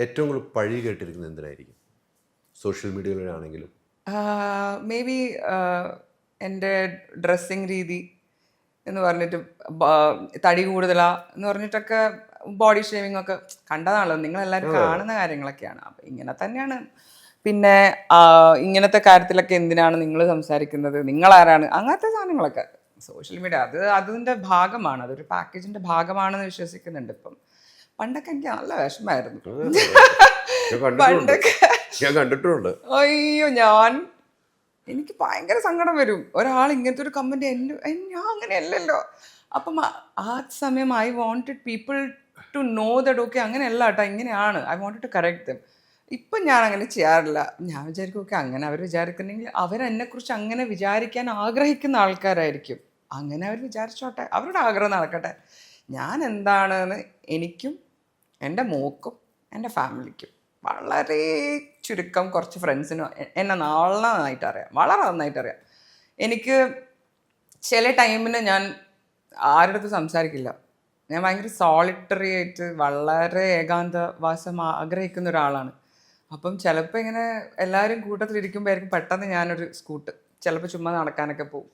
ഏറ്റവും കൂടുതൽ പഴി കേട്ടിരിക്കുന്നത് എന്തിനായിരിക്കും? സോഷ്യൽ മീഡിയയിലാണെങ്കിലും മേ ബി എൻ്റെ ഡ്രസ്സിങ് രീതി എന്ന് പറഞ്ഞിട്ട് തടി കൂടുതലാ എന്ന് പറഞ്ഞിട്ടൊക്കെ ബോഡി ഷേവിംഗ് ഒക്കെ കണ്ടതാണല്ലോ, നിങ്ങളെല്ലാവരും കാണുന്ന കാര്യങ്ങളൊക്കെയാണ്. അപ്പം ഇങ്ങനെ തന്നെയാണ്. പിന്നെ ഇങ്ങനത്തെ കാര്യത്തിലൊക്കെ എന്തിനാണ് നിങ്ങൾ സംസാരിക്കുന്നത്, നിങ്ങളാരാണ്, അങ്ങനത്തെ സാധനങ്ങളൊക്കെ സോഷ്യൽ മീഡിയ അതിൻ്റെ ഭാഗമാണ്, അതൊരു പാക്കേജിൻ്റെ ഭാഗമാണെന്ന് വിശ്വസിക്കുന്നുണ്ട് ഇപ്പം. പണ്ടൊക്കെ എനിക്ക് നല്ല വിഷമായിരുന്നു. പണ്ടൊക്കെ ഞാൻ കണ്ടിട്ടുണ്ട്. അയ്യോ, എനിക്ക് ഭയങ്കര സങ്കടം വരും. ഒരാൾ ഇങ്ങനത്തെ ഒരു കമൻറ്റ് ഞാൻ അങ്ങനെയല്ലല്ലോ. അപ്പം ആ സമയം I wanted people to know that okay അങ്ങനെയല്ല കേട്ടോ, ഇങ്ങനെയാണ്. I wanted to correct them. ഇപ്പം ഞാൻ അങ്ങനെ ചെയ്യാറില്ല. ഞാൻ വിചാരിക്കും ഓക്കെ അങ്ങനെ അവർ വിചാരിക്കുന്നെങ്കിൽ അവരെന്നെക്കുറിച്ച് അങ്ങനെ വിചാരിക്കാൻ ആഗ്രഹിക്കുന്ന ആൾക്കാരായിരിക്കും. അങ്ങനെ അവർ വിചാരിച്ചോട്ടെ, അവരുടെ ആഗ്രഹം നടക്കട്ടെ. ഞാൻ എന്താണെന്ന് എനിക്കും എൻ്റെ മോക്കും എൻ്റെ ഫാമിലിക്കും വളരെ ചുരുക്കം കുറച്ച് ഫ്രണ്ട്സിനും എന്നെ നന്നായിട്ട് അറിയാം, വളരെ നന്നായിട്ട് അറിയാം. എനിക്ക് ചില ടൈമിന് ഞാൻ ആരുടെ അടുത്ത് സംസാരിക്കില്ല. ഞാൻ ഭയങ്കര സോളിറ്ററി ആയിട്ട് വളരെ ഏകാന്തവാസം ആഗ്രഹിക്കുന്ന ഒരാളാണ്. അപ്പം ചിലപ്പോൾ ഇങ്ങനെ എല്ലാവരും കൂട്ടത്തിലിരിക്കുമ്പോഴായിരിക്കും പെട്ടെന്ന് ഞാനൊരു സ്കൂട്ട് ചിലപ്പോൾ ചുമ്മാ നടക്കാനൊക്കെ പോകും.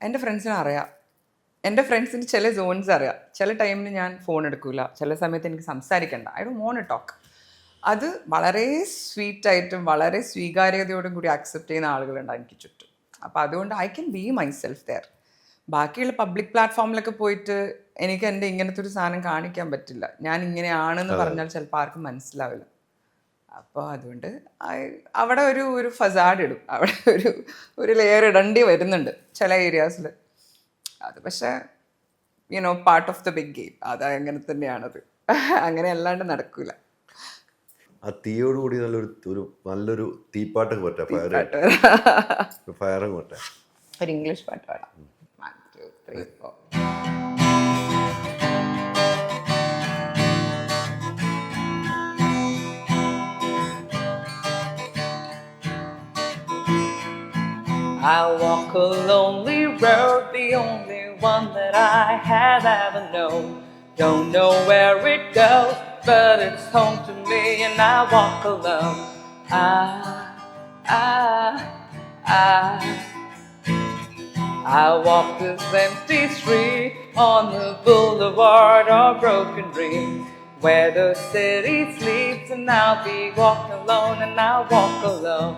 എൻ്റെ ഫ്രണ്ട്സിനെ അറിയാം, എൻ്റെ ഫ്രണ്ട്സിന് ചില സോൺസ് അറിയാം. ചില ടൈമിന് ഞാൻ ഫോൺ എടുക്കില്ല, ചില സമയത്ത് എനിക്ക് സംസാരിക്കണ്ട, I don't want to talk. അത് വളരെ സ്വീറ്റായിട്ടും വളരെ സ്വീകാര്യതയോടും കൂടി അക്സെപ്റ്റ് ചെയ്യുന്ന ആളുകളുണ്ട് എനിക്ക് ചുറ്റും. അപ്പോൾ അതുകൊണ്ട് I can be myself there. ബാക്കിയുള്ള പബ്ലിക് പ്ലാറ്റ്ഫോമിലൊക്കെ പോയിട്ട് എനിക്ക് എൻ്റെ ഇങ്ങനത്തെ ഒരു സാധനം കാണിക്കാൻ പറ്റില്ല. ഞാൻ ഇങ്ങനെയാണെന്ന് പറഞ്ഞാൽ ചിലപ്പോൾ ആർക്കും മനസ്സിലാവില്ല. അപ്പോൾ അതുകൊണ്ട് അവിടെ ഒരു ഫസാഡ് ഇടും, അവിടെ ഒരു ലെയർ ഇടേണ്ടി വരുന്നുണ്ട് ചില ഏരിയാസിൽ. അത് പക്ഷേ part of the big game. അത് അങ്ങനെ തന്നെയാണത്, അങ്ങനെ അല്ലാണ്ട് നടക്കൂല. ആ തീയോടുകൂടി നല്ലൊരു തീപ്പാട്ടൊക്കെ പറ്റാം, ഫയറും പറ്റാം. ഒരു ഇംഗ്ലീഷ് പാട്ട് പാടാം. 1 2 3 4. I walk a lonely road, the only one that I have ever known. Don't know where it goes, but it's home to me, and I walk alone. I walk this empty street on the boulevard of broken dreams, where the city sleeps, and I'll be walking alone, and I'll walk alone.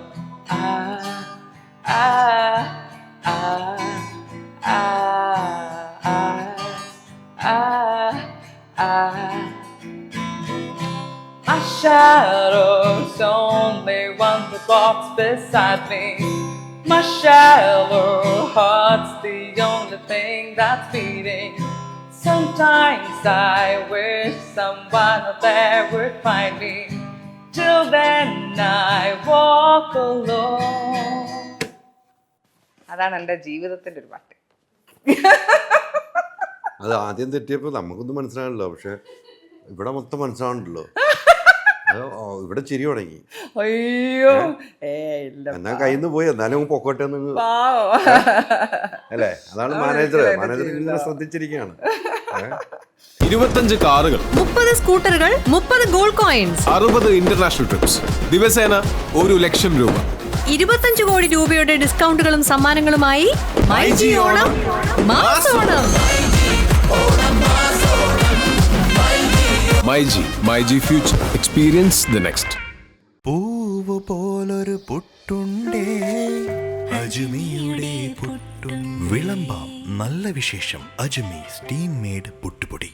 My shadow's only one that walks beside me. My shallow heart's the only thing that's beating. Sometimes I wish someone out there would find me. Till then I walk alone. അതാണ് എൻ്റെ ജീവിതത്തിൻ്റെ ഒരു പാട്ട്. അത് ആദ്യം തെറ്റിയപ്പോൾ നമുക്കൊന്നും മനസ്സിലാണല്ലോ, പക്ഷെ ഇവിടെ മൊത്തം മനസ്സിലാണല്ലോ. ഇവിടെ ചിരി തുടങ്ങി. അയ്യോ, എന്നാ കയ്യിൽ നിന്ന് പോയി, എന്നാലും പൊക്കോട്ടെ അല്ലേ? അതാണ് മാനേജർ ഇങ്ങനെ ശ്രദ്ധിച്ചിരിക്കുകയാണ്. 25 കാറുകൾ, 30 സ്കൂട്ടറുകൾ, 30 ഗോൾഡ് കോയിൻസ്, 60 ഇന്റർനാഷണൽ ട്രിപ്സ്, ദിവസേന 1 ലക്ഷം രൂപ, 25 കോടി രൂപയുടെ ഡിസ്കൗണ്ടുകളും സമ്മാനങ്ങളുമായി മൈജി ഓണം മാസോണം. MyG future, experience the next. പൂവ് പോലൊരു പുട്ടുണ്ടേ അജ്മിയുടെ പുട്ടും. വിളമ്പാം നല്ല വിശേഷം അജ്മി സ്റ്റീം മെയ്ഡ് പുട്ടുപൊടി.